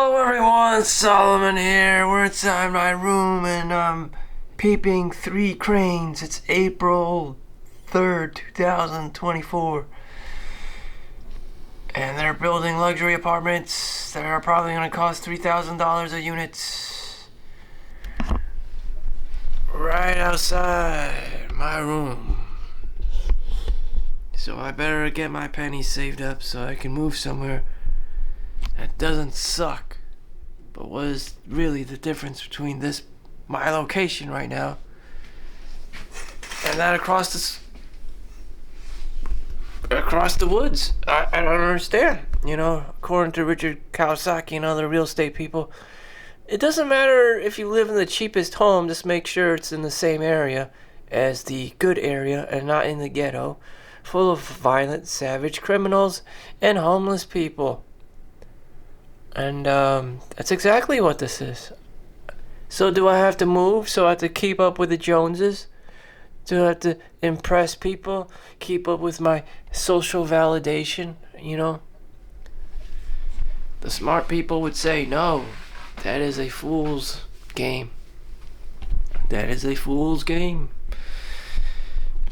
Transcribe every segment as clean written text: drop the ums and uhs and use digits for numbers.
Hello everyone, Solomon here. We're inside my room and I'm peeping three cranes. It's April 3rd, 2024. And they're building luxury apartments that are probably going to cost $3,000 a unit. Right outside my room. So I better get my pennies saved up so I can move somewhere that doesn't suck. But what is really the difference between my location right now, and that across the woods? I don't understand. According to Richard Kawasaki and other real estate people, it doesn't matter if you live in the cheapest home, just make sure it's in the same area as the good area and not in the ghetto, full of violent, savage criminals and homeless people. And that's exactly what this is. So do I have to move? So I have to keep up with the Joneses? Do I have to impress people? Keep up with my social validation? The smart people would say, no, that is a fool's game. That is a fool's game.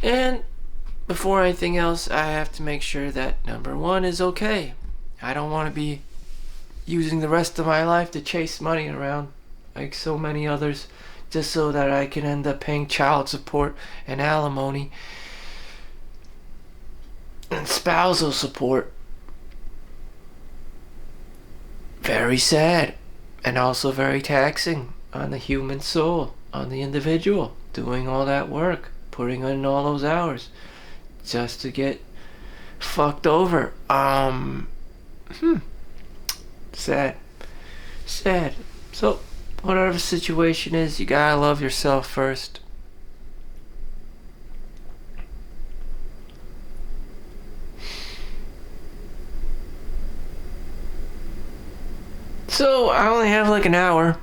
And before anything else, I have to make sure that number one is okay. I don't want to be using the rest of my life to chase money around like so many others just so that I can end up paying child support and alimony and spousal support. Very sad and also very taxing on the human soul, on the individual, doing all that work, putting in all those hours just to get fucked over. Sad. So, whatever the situation is, you gotta love yourself first. So, I only have like an hour,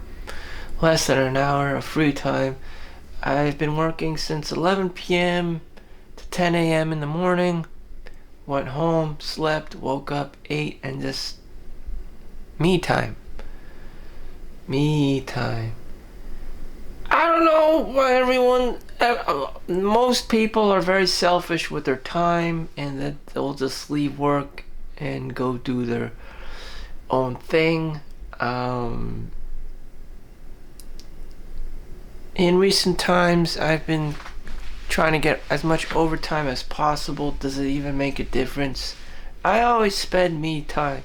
less than an hour of free time. I've been working since 11 p.m. to 10 a.m. in the morning. Went home, slept, woke up, ate, and just me time. I don't know why most people are very selfish with their time and that they'll just leave work and go do their own thing. In recent times, I've been trying to get as much overtime as possible. Does it even make a difference? I always spend me time.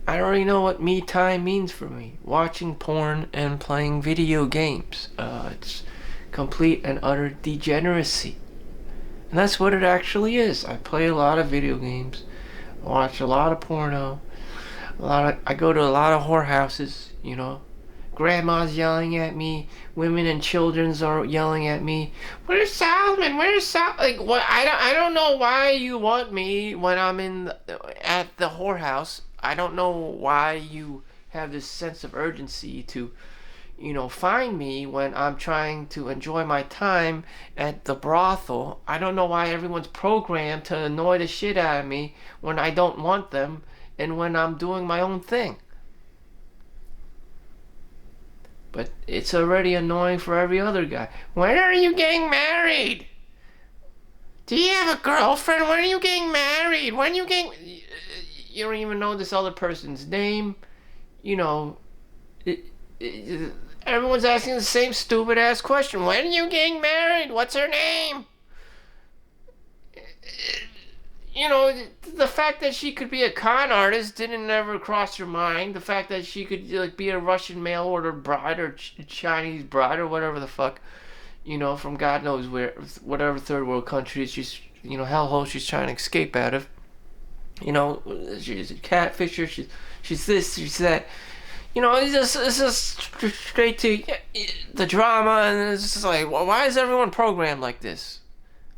I already know what me time means for me. Watching porn and playing video games. It's complete and utter degeneracy. And that's what it actually is. I play a lot of video games. Watch a lot of porno. I go to a lot of whorehouses, Grandma's yelling at me. Women and children's are yelling at me. Where's Solomon? Like, what? I don't know why you want me when I'm at the whorehouse. I don't know why you have this sense of urgency to, find me when I'm trying to enjoy my time at the brothel. I don't know why everyone's programmed to annoy the shit out of me when I don't want them and when I'm doing my own thing. But it's already annoying for every other guy. When are you getting married? Do you have a girlfriend? When are you getting married? When are you getting... You don't even know this other person's name. Everyone's asking the same stupid ass question. When are you getting married? What's her name? The fact that she could be a con artist didn't ever cross your mind. The fact that she could be a Russian mail order bride or Chinese bride or whatever the fuck, from God knows where, whatever third world country she's, hellhole she's trying to escape out of. She's a catfisher. She's this. She's that. It's just straight to the drama, and it's just like, why is everyone programmed like this?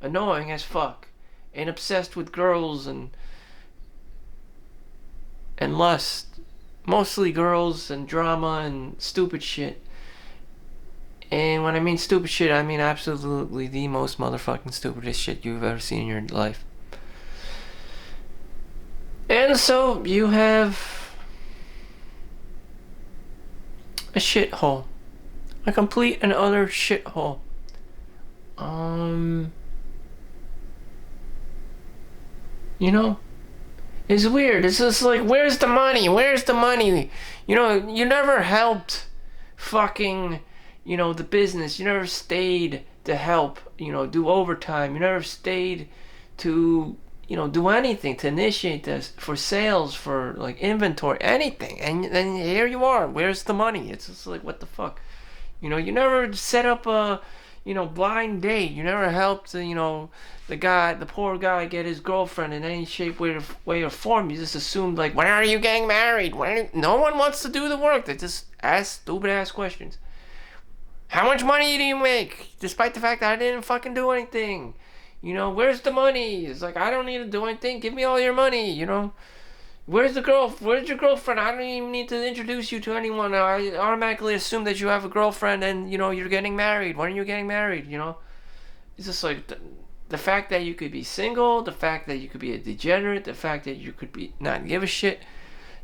Annoying as fuck. And obsessed with girls and lust. Mostly girls and drama and stupid shit. And when I mean stupid shit, I mean absolutely the most motherfucking stupidest shit you've ever seen in your life. And And so you have a shithole. A complete and utter shithole. You know? It's weird. It's just like, where's the money? Where's the money? You know, you never helped fucking, the business. You never stayed to help, do overtime. You never stayed to, do anything, to initiate this, for sales, for, like, inventory, anything. And then here you are. Where's the money? It's just like, what the fuck? You never set up a, blind date. You never helped, the poor guy get his girlfriend in any shape, way or form. You just assumed, like, when are you getting married? No one wants to do the work. They just ask stupid ass questions. How much money do you make? Despite the fact that I didn't fucking do anything. Where's the money? It's like, I don't need to do anything. Give me all your money, Where's your girlfriend? I don't even need to introduce you to anyone. I automatically assume that you have a girlfriend and, you're getting married. When are you getting married, It's just like the fact that you could be single, the fact that you could be a degenerate, the fact that you could be not give a shit,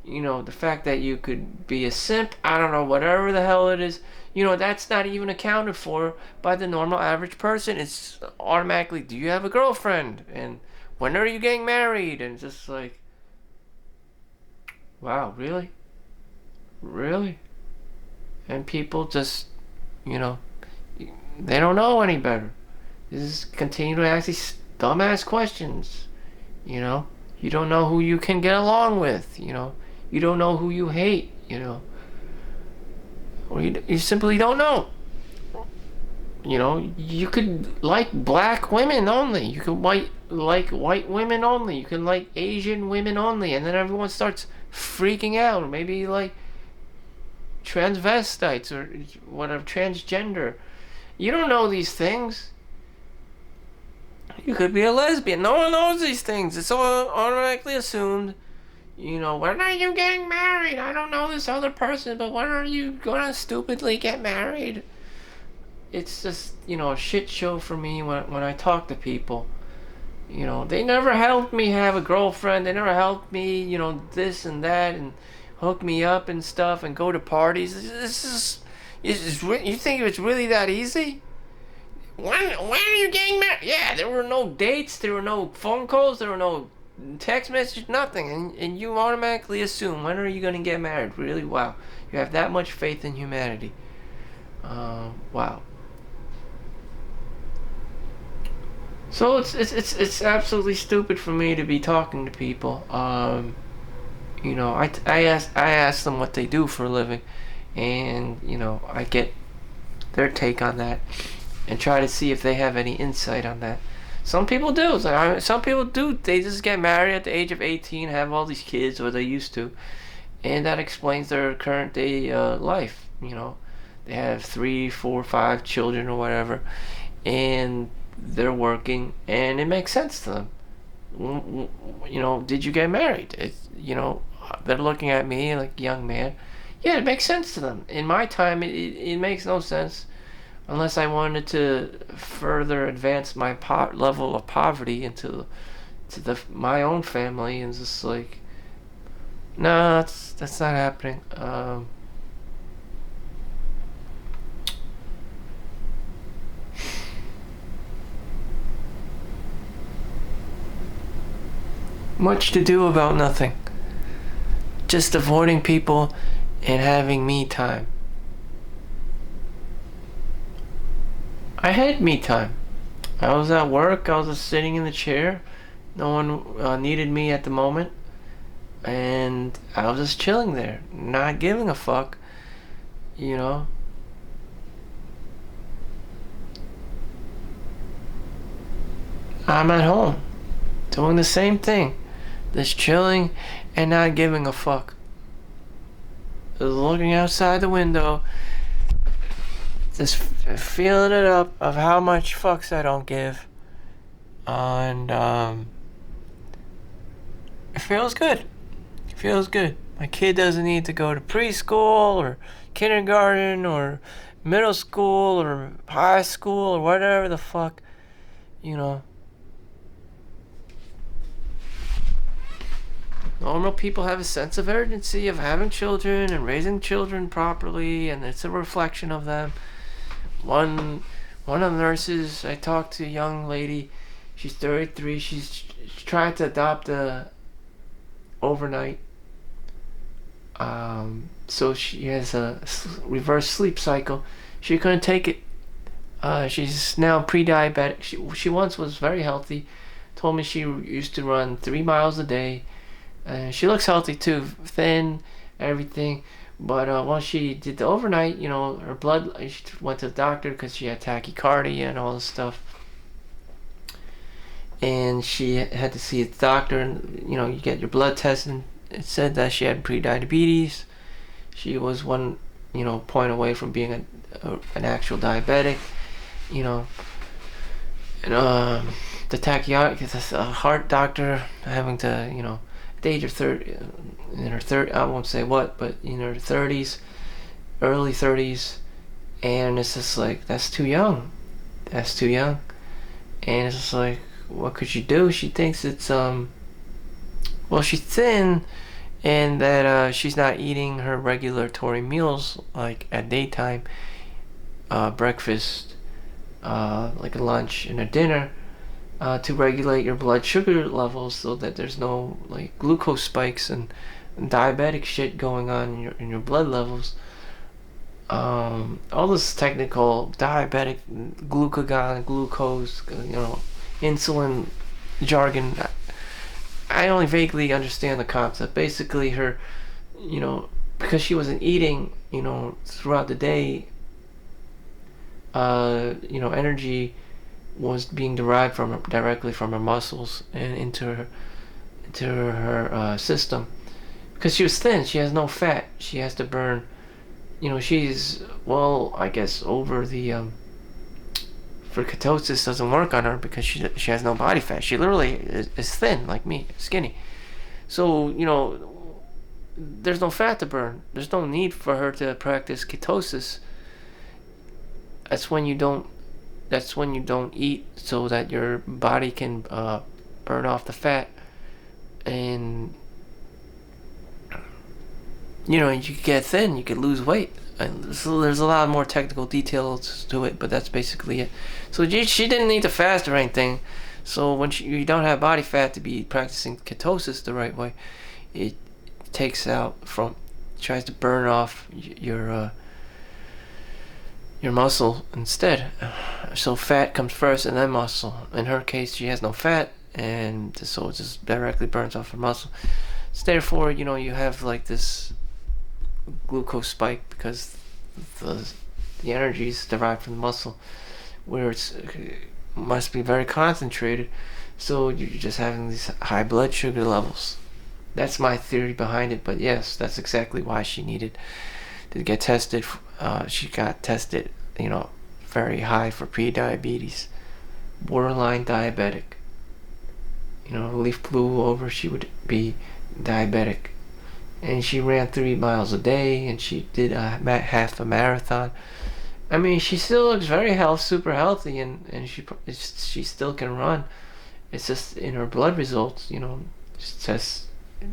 the fact that you could be a simp, I don't know, whatever the hell it is, that's not even accounted for by the normal average person. It's automatically, do you have a girlfriend? And when are you getting married? And it's just like, wow, really? Really? And people just, they don't know any better. They just continue to ask these dumbass questions. You don't know who you can get along with. You don't know who you hate. Or you simply don't know. You could like black women only. You could like white women only. You can like Asian women only. And then everyone starts freaking out. Maybe like transvestites or whatever, transgender. You don't know these things. You could be a lesbian. No one knows these things. It's all automatically assumed. When are you getting married? I don't know this other person, but when are you gonna stupidly get married? It's just, a shit show for me when I talk to people. They never helped me have a girlfriend. They never helped me, this and that, and hook me up and stuff, and go to parties. You think it's really that easy? When are you getting married? Yeah, there were no dates, there were no phone calls, there were no text messages, nothing. And you automatically assume, when are you going to get married? Really? Wow. You have that much faith in humanity. Wow. So it's absolutely stupid for me to be talking to people. I ask them what they do for a living, and I get their take on that, and try to see if they have any insight on that. Some people do. Some people do. They just get married at the age of 18, have all these kids, or they used to, and that explains their current day life. They have 3, 4, 5 children or whatever, and they're working, and it makes sense to them. Did you get married? They're looking at me like, young man. Yeah, it makes sense to them. In my time, it makes no sense, unless I wanted to further advance my level of poverty into my own family, and just like, no, that's not happening. Much to do about nothing. Just avoiding people and having me time. I had me time. I was at work. I was just sitting in the chair. No one needed me at the moment. And I was just chilling there, not giving a fuck. I'm at home, doing the same thing. Just chilling and not giving a fuck. Just looking outside the window, just feeling it up of how much fucks I don't give. And it feels good. It feels good. My kid doesn't need to go to preschool or kindergarten or middle school or high school or whatever the fuck, Normal people have a sense of urgency of having children and raising children properly, and it's a reflection of them. One one of the nurses I talked to, a young lady, she's 33. She's trying to adopt a overnight. So she has a reverse sleep cycle. She couldn't take it. She's now pre-diabetic. She once was very healthy. Told me she used to run 3 miles a day. She looks healthy too, thin, everything. But once she did the overnight, her blood. She went to the doctor because she had tachycardia and all this stuff. And she had to see the doctor, and you get your blood test, and it said that she had pre-diabetes. She was one, point away from being an actual diabetic. And the tachycardia, the heart doctor having to, at the age of 30, in her 30, I won't say what, but in her 30s, early 30s, and it's just like, that's too young. That's too young. And it's just like, what could she do? She thinks it's, well, she's thin, and that she's not eating her regulatory meals, like at daytime, breakfast, like a lunch and a dinner, to regulate your blood sugar levels so that there's no like glucose spikes and diabetic shit going on in your blood levels. All this technical diabetic glucagon, glucose, insulin jargon. I only vaguely understand the concept. Basically, her, because she wasn't eating, throughout the day, energy was being derived directly from her muscles and into her system. Because she was thin, she has no fat. She has to burn. She's, well, I guess over the for ketosis doesn't work on her because she has no body fat. She literally is thin like me, skinny. So there's no fat to burn. There's no need for her to practice ketosis. That's when you don't eat so that your body can burn off the fat, and you get thin, you could lose weight. And so there's a lot more technical details to it, but that's basically it. So she didn't need to fast or anything. So when you don't have body fat to be practicing ketosis the right way, it tries to burn off your muscle instead. So fat comes first and then muscle. In her case, she has no fat, and so it just directly burns off her muscle. So therefore, you have like this glucose spike because the energy is derived from the muscle, where it must be very concentrated. So you're just having these high blood sugar levels. That's my theory behind it. But yes, that's exactly why she needed to get tested. She got tested, very high for pre-diabetes, borderline diabetic. Leaf flew over, she would be diabetic. And she ran 3 miles a day, and she did half a marathon. I mean, she still looks very super healthy, and she still can run. It's just in her blood results, it says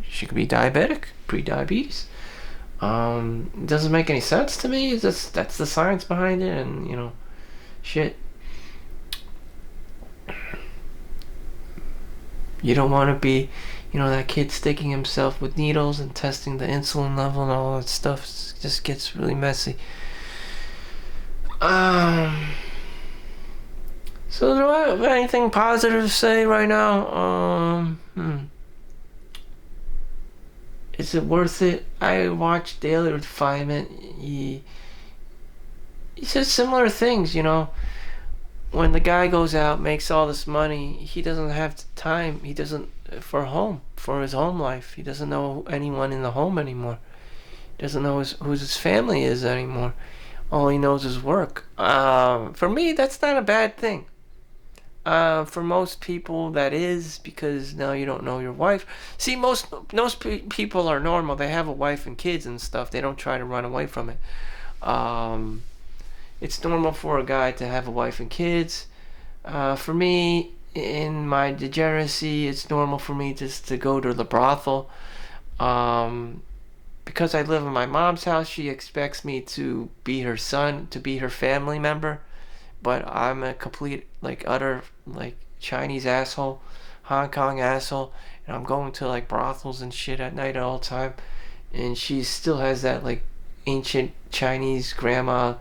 she could be diabetic, pre-diabetes. It doesn't make any sense to me. That's the science behind it, and shit. You don't want to be, that kid sticking himself with needles and testing the insulin level and all that stuff. It just gets really messy. So do I have anything positive to say right now? Is it worth it? I watched Daily Refinement. He says similar things, When the guy goes out, makes all this money, he doesn't have the time. He doesn't for his home life. He doesn't know anyone in the home anymore. He doesn't know who his family is anymore. All he knows is work. For me, that's not a bad thing. For most people, that is, because now you don't know your wife. See, most people are normal. They have a wife and kids and stuff. They don't try to run away from it. It's normal for a guy to have a wife and kids. For me, in my degeneracy, it's normal for me just to go to the brothel Um, because I live in my mom's house, she expects me to be her son, to be her family member. But I'm a complete, like, utter, like, Chinese asshole, Hong Kong asshole, and I'm going to, like, brothels and shit at night all the time. And she still has that, like, ancient Chinese grandma,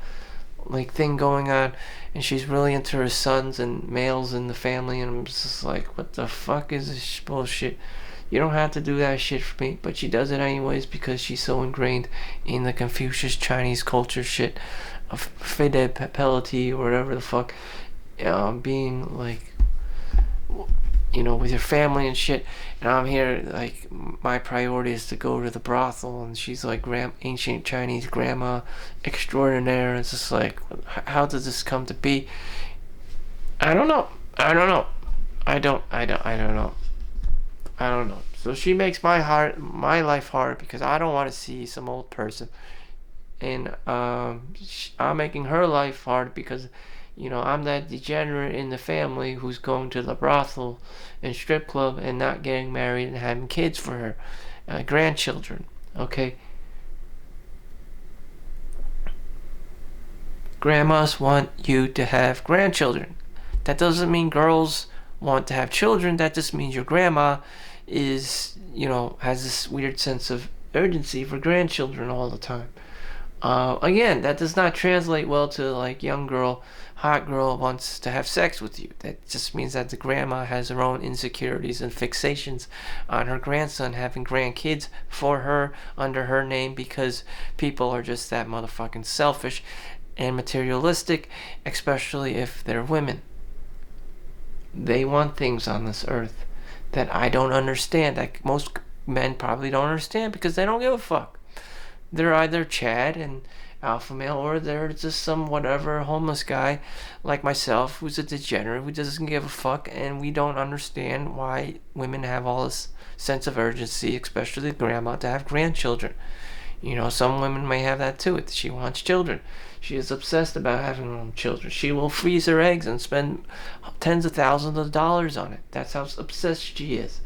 like, thing going on. And she's really into her sons and males in the family. And I'm just like, what the fuck is this bullshit? You don't have to do that shit for me, but she does it anyways because she's so ingrained in the Confucius Chinese culture shit of fidelity or whatever the fuck, being like, with your family and shit. And I'm here, like, my priority is to go to the brothel, and she's like ancient Chinese grandma extraordinaire. It's just like, how does this come to be? I don't know. I don't know. I don't know. I don't know. So she makes my life hard because I don't want to see some old person, and I'm making her life hard because, I'm that degenerate in the family who's going to the brothel and strip club and not getting married and having kids for her, grandchildren. Okay, grandmas want you to have grandchildren. That doesn't mean girls want to have children. That just means your grandma is, has this weird sense of urgency for grandchildren all the time. Again, that does not translate well to, like, young girl, hot girl wants to have sex with you. That just means that the grandma has her own insecurities and fixations on her grandson having grandkids for her under her name because people are just that motherfucking selfish and materialistic, especially if they're women. They want things on this earth that I don't understand, that most men probably don't understand because they don't give a fuck. They're either Chad and alpha male, or they're just some whatever homeless guy like myself who's a degenerate who doesn't give a fuck, and we don't understand why women have all this sense of urgency, especially grandma, to have grandchildren. Some women may have that too. She wants children. She is obsessed about having her own children. She will freeze her eggs and spend tens of thousands of dollars on it. That's how obsessed she is.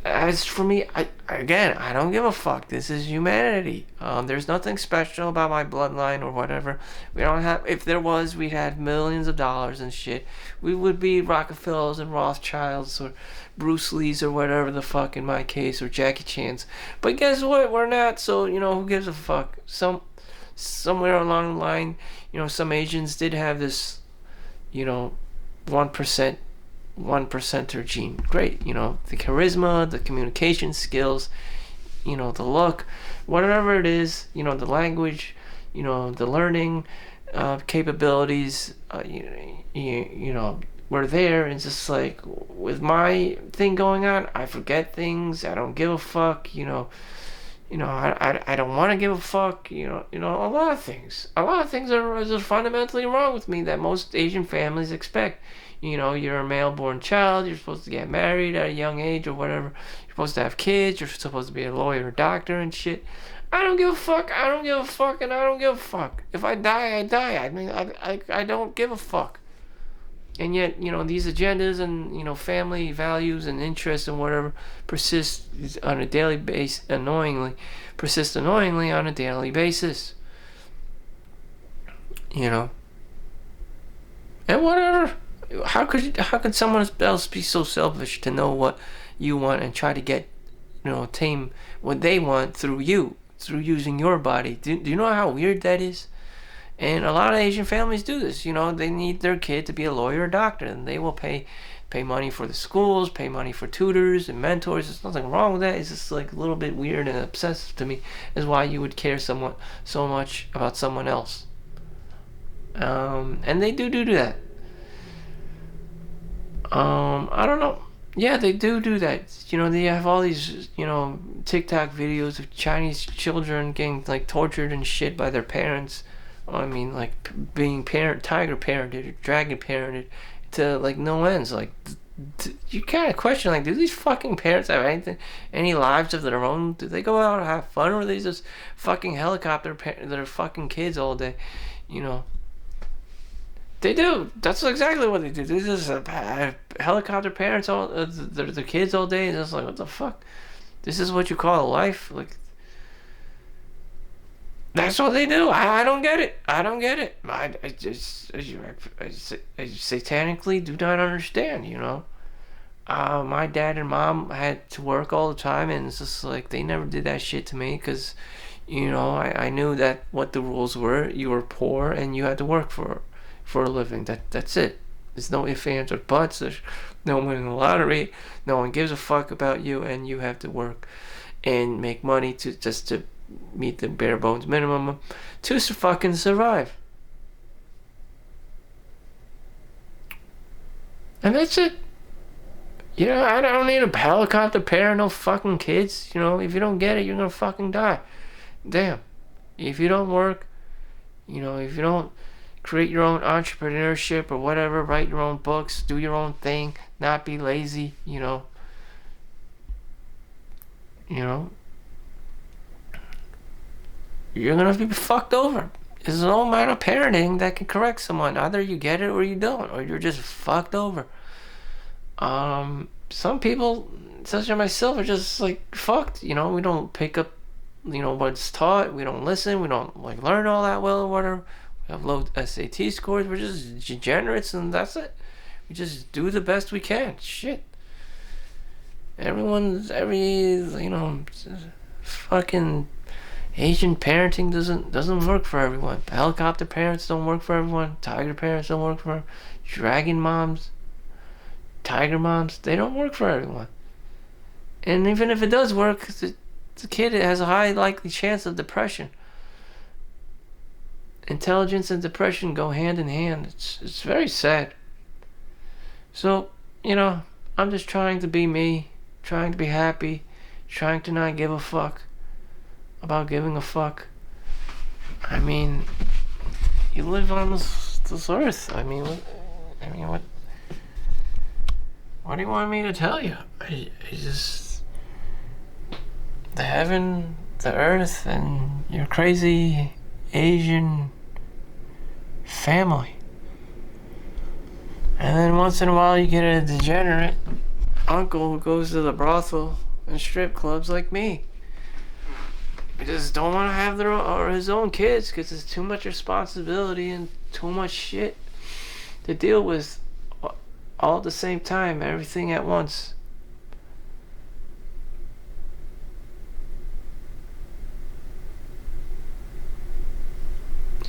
As for me, I don't give a fuck. This is humanity. There's nothing special about my bloodline or whatever. We don't have. If there was, we'd have millions of dollars and shit. We would be Rockefellers and Rothschilds or Bruce Lees or whatever the fuck in my case, or Jackie Chan's. But guess what? We're not. So who gives a fuck? Somewhere along the line, some Asians did have this, 1%. 1%er gene. Great, the charisma, the communication skills, the look, whatever it is, the language, the learning capabilities, we're there. And just like with my thing going on, I forget things. I don't give a fuck. I don't want to give a fuck. A lot of things. A lot of things are just fundamentally wrong with me that most Asian families expect. You're a male-born child. You're supposed to get married at a young age or whatever. You're supposed to have kids. You're supposed to be a lawyer or doctor and shit. I don't give a fuck. I don't give a fuck, and I don't give a fuck. If I die, I die. I mean, I don't give a fuck. And yet, these agendas and, family values and interests and whatever persist on a daily basis, annoyingly on a daily basis. And whatever. How could someone else be so selfish to know what you want and try to get, tame what they want through using your body? Do you know how weird that is? And a lot of Asian families do this. They need their kid to be a lawyer or doctor, and they will pay money for the schools, pay money for tutors and mentors. There's nothing wrong with that. It's just like a little bit weird and obsessive to me, is why you would care so much about someone else. And they do that. I don't know. Yeah, they do that. They have all these, TikTok videos of Chinese children getting, like, tortured and shit by their parents. I mean, like, being tiger parented or dragon parented to, like, no ends. Like, you kind of question, like, do these fucking parents have any lives of their own? Do they go out and have fun, or are they just fucking helicopter their fucking kids all day? They do. That's exactly what they do. They just helicopter parents all their kids all day. And it's like, what the fuck? This is what you call a life? Like, that's what they do. I don't get it. I don't get it. I just, I satanically do not understand, you know? My dad and mom had to work all the time, and it's just like they never did that shit to me because, you know, I knew that what the rules were. You were poor and you had to work for a living. That's it. There's no ifs, ands, or buts. There's no winning the lottery. No one gives a fuck about you, and you have to work and make money to just to meet the bare bones minimum to fucking survive. And that's it. You know, I don't need a helicopter parent, no fucking kids. You know, if you don't get it, you're gonna fucking die. Damn. If you don't work, you know, if you don't create your own entrepreneurship or whatever, write your own books, do your own thing, not be lazy, you know, you're gonna be fucked over. There's no amount of parenting that can correct someone. Either you get it or you don't, or you're just fucked over. Some people, such as myself, are just like fucked. You know, we don't pick up, you know, what's taught. We don't listen. We don't like learn all that well or whatever. We have low SAT scores. We're just degenerates, and that's it. We just do the best we can. Shit. Fucking Asian parenting doesn't work for everyone. Helicopter parents don't work for everyone. Tiger parents don't work for everyone. Dragon moms, tiger moms, they don't work for everyone. And even if it does work, the kid has a high likely chance of depression. Intelligence and depression go hand in hand. It's very sad. So, you know, I'm just trying to be me, trying to be happy, trying to not give a fuck about giving a fuck. I mean, you live on this earth. I mean, what do you want me to tell you? I just, the heaven, the earth, and your crazy Asian family. And then once in a while you get a degenerate uncle who goes to the brothel and strip clubs like me. He just don't want to have his own kids because it's too much responsibility and too much shit to deal with all at the same time, everything at once.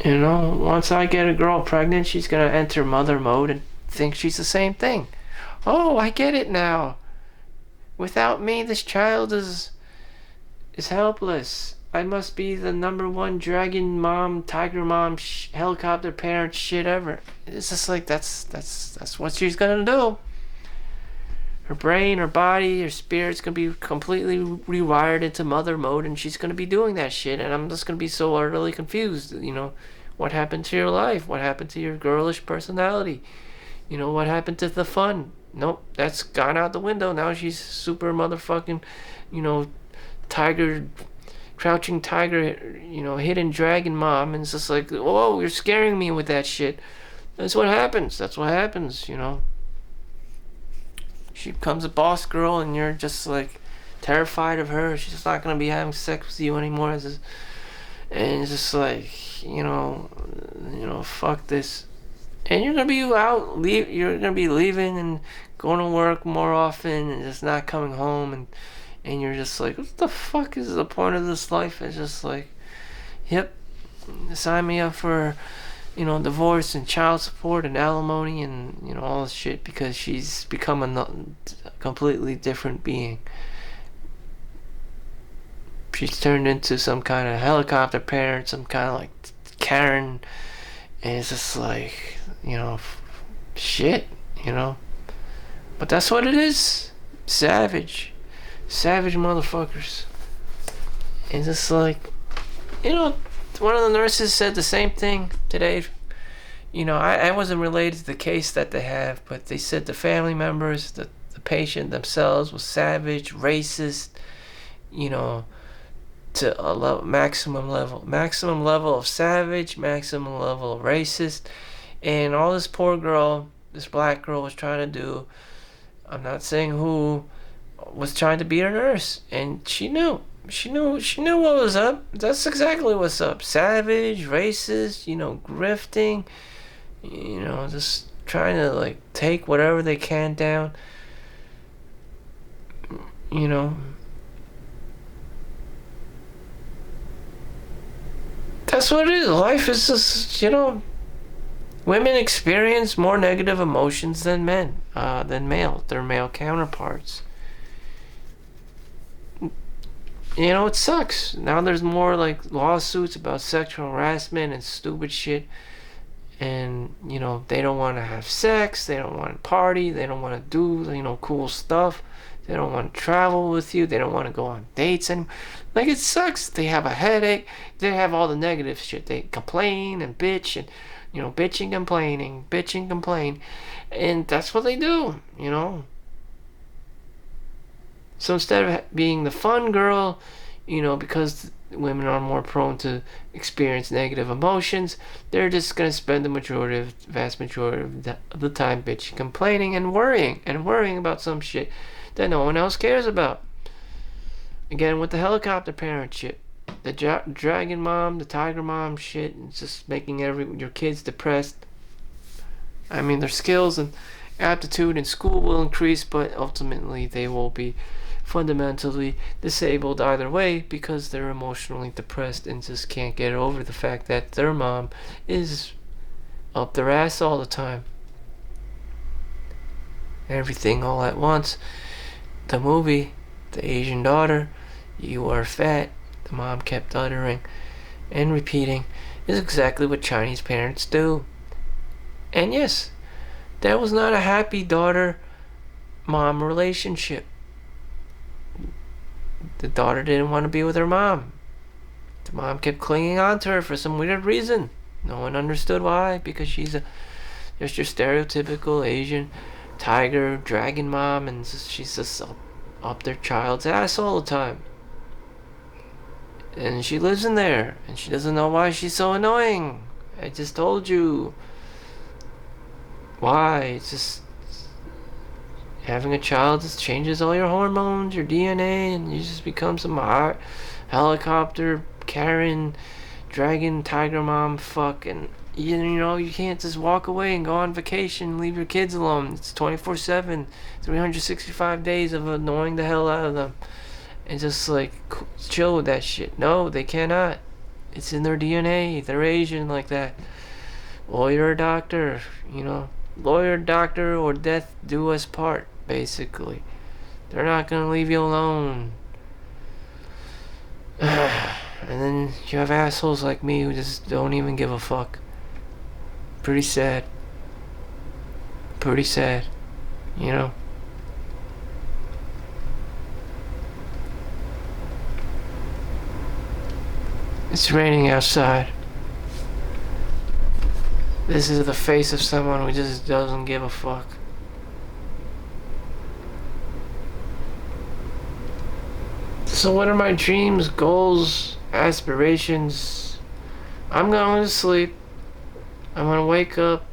You know, once I get a girl pregnant, she's gonna enter mother mode and think she's the same thing. Oh, I get it now. Without me, this child is helpless. I must be the number one dragon mom, tiger mom, helicopter parent shit ever. It's just like that's what she's gonna do. Her brain, her body, her spirit's gonna be completely rewired into mother mode, and she's gonna be doing that shit. And I'm just gonna be so utterly confused. You know, what happened to your life? What happened to your girlish personality? You know, what happened to the fun? Nope, that's gone out the window. Now she's super motherfucking, you know, tiger, crouching tiger, you know, hidden dragon mom. And it's just like, whoa, you're scaring me with that shit. That's what happens. That's what happens, you know. She becomes a boss girl and you're just like terrified of her. She's not going to be having sex with you anymore. And it's just like, you know, fuck this. And you're gonna be you're gonna be leaving and going to work more often and just not coming home, and you're just like, what the fuck is the point of this life? It's just like, yep, sign me up for, you know, divorce and child support and alimony and, you know, all this shit because she's become a completely different being. She's turned into some kind of helicopter parent, some kind of like Karen, and it's just like, you know, shit, you know. But that's what it is. Savage motherfuckers. It's just like, you know, one of the nurses said the same thing today. You know, I wasn't related to the case that they have, but they said the family members, the patient themselves was savage, racist, you know, to a maximum level of savage, maximum level of racist. And all this poor girl, this black girl was trying to do, I'm not saying who was trying to be a nurse, and she knew what was up. That's exactly what's up. Savage, racist, grifting, just trying to like take whatever they can down. You know, that's what it is. Life is just, women experience more negative emotions than men, than their male counterparts. It sucks. Now there's more like lawsuits about sexual harassment and stupid shit. And, they don't want to have sex. They don't want to party. They don't want to do, cool stuff. They don't want to travel with you. They don't want to go on dates anymore. Like, it sucks. They have a headache. They have all the negative shit. They complain and bitch and, bitching, complaining, bitching, complain. And that's what they do. So instead of being the fun girl, because women are more prone to experience negative emotions, they're just going to spend the vast majority of the time bitching, complaining, and worrying about some shit that no one else cares about. Again, with the helicopter parent shit, the dragon mom, the tiger mom shit, it's just making your kids depressed. I mean, their skills and aptitude in school will increase, but ultimately they will be fundamentally disabled either way because they're emotionally depressed and just can't get over the fact that their mom is up their ass all the time. Everything all at once. The movie, The Asian Daughter, "You are fat," the mom kept uttering and repeating, is exactly what Chinese parents do. And yes, that was not a happy daughter-mom relationship. The daughter didn't want to be with her mom. The mom kept clinging on to her for some weird reason. No one understood why, because she's just your stereotypical Asian tiger, dragon mom, and she's just up their child's ass all the time. And she lives in there, and she doesn't know why she's so annoying. I just told you. Why? It's just having a child just changes all your hormones, your DNA, and you just become some hot helicopter Karen dragon tiger mom fuck. And you can't just walk away and go on vacation and leave your kids alone. It's 24/7, 365 days of annoying the hell out of them, and just like chill with that shit. No, they cannot. It's in their DNA. They're Asian like that. Lawyer or doctor, lawyer, doctor, or death do us part, basically. They're not gonna leave you alone. And then you have assholes like me who just don't even give a fuck. Pretty sad. It's raining outside. This is the face of someone who just doesn't give a fuck. So what are my dreams, goals, aspirations? I'm going to sleep. I'm going to wake up,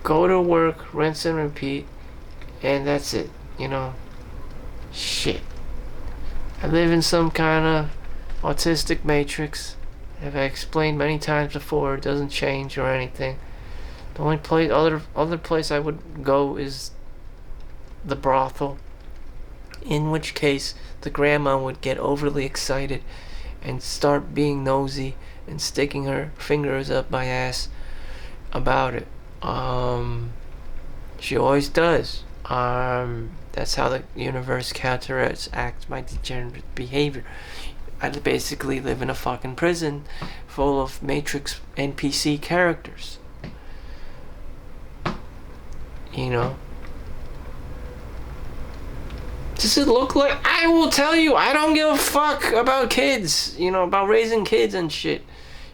go to work, rinse and repeat, and that's it. Shit. I live in some kind of autistic matrix. As I explained many times before, it doesn't change or anything. The only other place I would go is the brothel. In which case, the grandma would get overly excited and start being nosy and sticking her fingers up my ass about it. She always does. That's how the universe counteracts my degenerate behavior. I basically live in a fucking prison full of Matrix NPC characters. Does it look like... I will tell you, I don't give a fuck about kids, about raising kids and shit,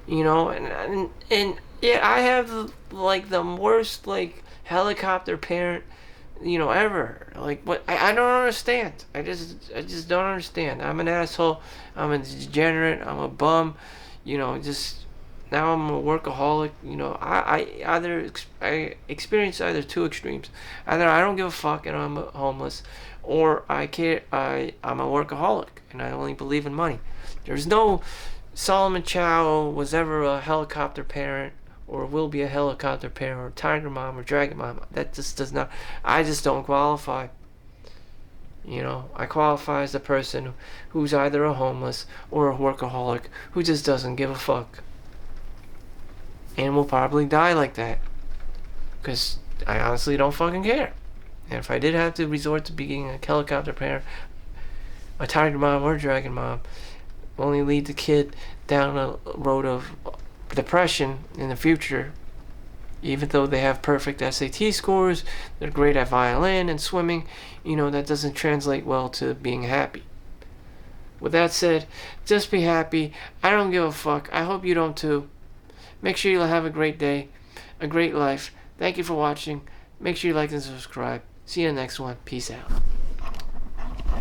and yeah, I have like the worst like helicopter parent, ever. Like, what? I don't understand. I just don't understand. I'm an asshole. I'm a degenerate. I'm a bum. Just Now I'm a workaholic. I experience either two extremes. Either I don't give a fuck and I'm homeless, or I'm a workaholic and I only believe in money. There's no Solomon Chau was ever a helicopter parent or will be a helicopter parent or tiger mom or dragon mom. That just does not. I just don't qualify. I qualify as a person who's either a homeless or a workaholic who just doesn't give a fuck. And will probably die like that. Because I honestly don't fucking care. And if I did have to resort to being a helicopter parent, a tiger mom or a dragon mom, only lead the kid down a road of depression in the future. Even though they have perfect SAT scores, they're great at violin and swimming, that doesn't translate well to being happy. With that said, just be happy. I don't give a fuck. I hope you don't too. Make sure you have a great day, a great life. Thank you for watching. Make sure you like and subscribe. See you in the next one. Peace out.